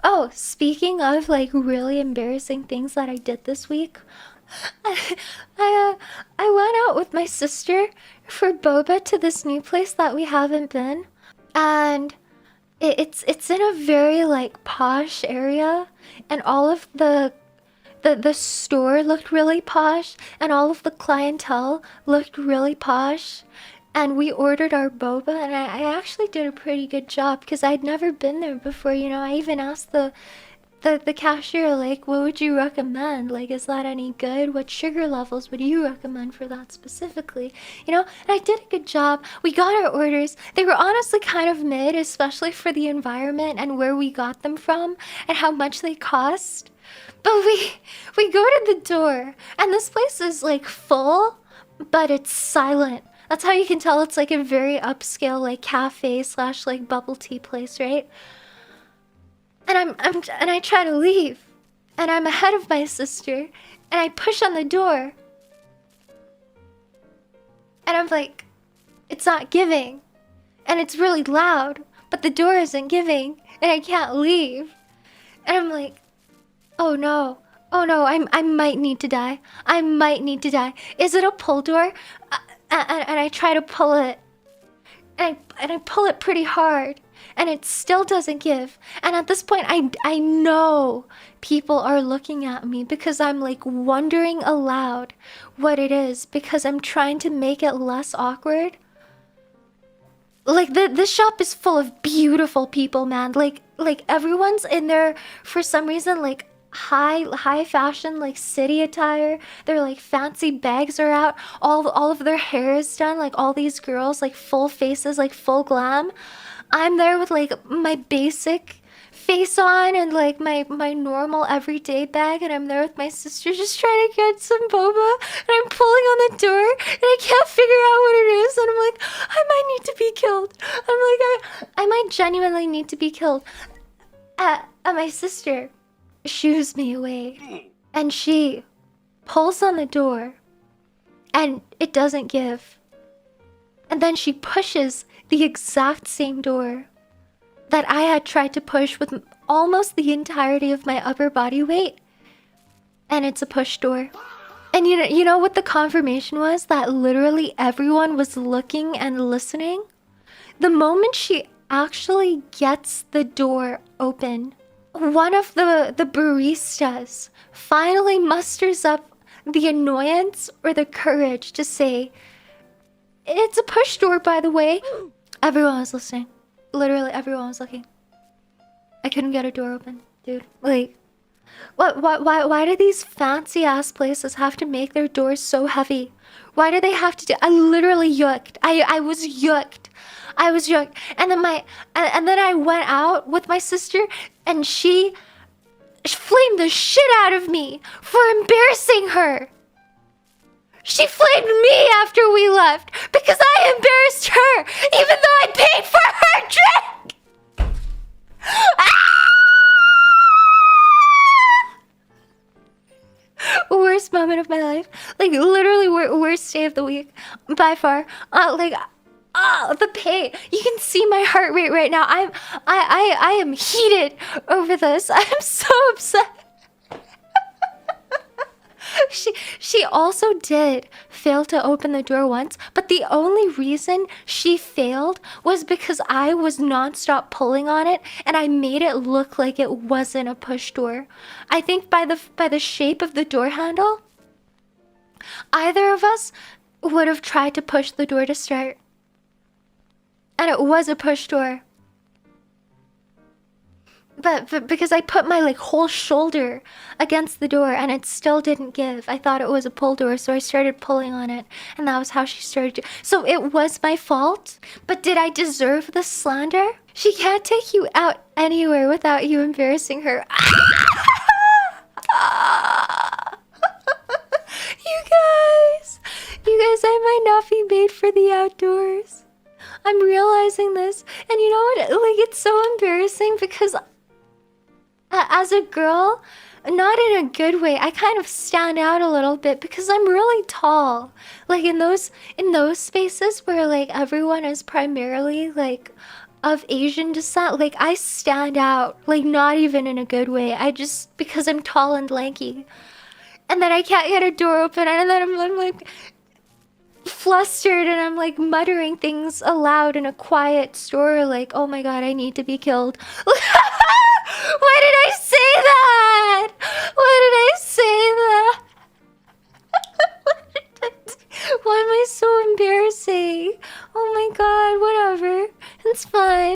Oh, speaking of like really embarrassing things that I did this week, I I went out with my sister for boba to this new place that we haven't been, and it's in a very like posh area, and all of the store looked really posh, and all of the clientele looked really posh. And we ordered our boba, and I actually did a pretty good job because I'd never been there before. I even asked the cashier, like, what would you recommend? Like, is that any good? What sugar levels would you recommend for that specifically? And I did a good job. We got our orders. They were honestly kind of mid, especially for the environment and where we got them from and how much they cost. But we go to the door, and this place is like full, but it's silent. That's how you can tell it's like a very upscale like cafe slash like bubble tea place, right? And I try to leave, and I'm ahead of my sister, and I push on the door, and I'm like, it's not giving, and it's really loud, but the door isn't giving, and I can't leave, and I'm like, oh no. Oh no, I might need to die. I might need to die. Is it a pull door? And I try to pull it. And I pull it pretty hard. And it still doesn't give. And at this point, I know people are looking at me because I'm like wondering aloud what it is. Because I'm trying to make it less awkward. Like this shop is full of beautiful people, man. Like everyone's in there for some reason, like high fashion, like city attire. Their like fancy bags are out. All of their hair is done. Like all these girls, like full faces, like full glam. I'm there with like my basic face on and like my normal everyday bag, and I'm there with my sister just trying to get some boba, and I'm pulling on the door and I can't figure out what it is, and I'm like, I might need to be killed. I'm like, I might genuinely need to be killed. My sister shoos me away, and she pulls on the door, and it doesn't give. And then she pushes the exact same door that I had tried to push with almost the entirety of my upper body weight, and it's a push door. And you know what the confirmation was? That literally everyone was looking and listening. The moment she actually gets the door open, one of the baristas finally musters up the annoyance or the courage to say, it's a push door, by the way. Everyone was listening. Literally everyone was looking. I couldn't get a door open, dude. Like, why do these fancy ass places have to make their doors so heavy? Why do they have to do? I literally yuked. I was yuked. I was yuked. And then I went out with my sister, and she flamed the shit out of me for embarrassing her. She flamed me after we left because I embarrassed her, even though I paid for her drink. Worst moment of my life. Like, literally worst day of the week by far. The pain. You can see my heart rate right now. I am heated over this. I'm so upset. She also did fail to open the door once, but the only reason she failed was because I was nonstop pulling on it, and I made it look like it wasn't a push door. I think by the shape of the door handle, either of us would have tried to push the door to start. And it was a push door. But because I put my like whole shoulder against the door and it still didn't give. I thought it was a pull door, so I started pulling on it, and that was how she started to. So it was my fault. But did I deserve the slander? She can't take you out anywhere without you embarrassing her. You guys, I might not be made for the outdoors. I'm realizing this, and you know what? Like, it's so embarrassing because as a girl, not in a good way, I kind of stand out a little bit because I'm really tall. Like in those spaces where like everyone is primarily like of Asian descent, like I stand out, like not even in a good way. I just, because I'm tall and lanky. And then I can't get a door open, and then I'm like flustered, and I'm like muttering things aloud in a quiet store, like, oh my god, I need to be killed. Why did I say that? Why did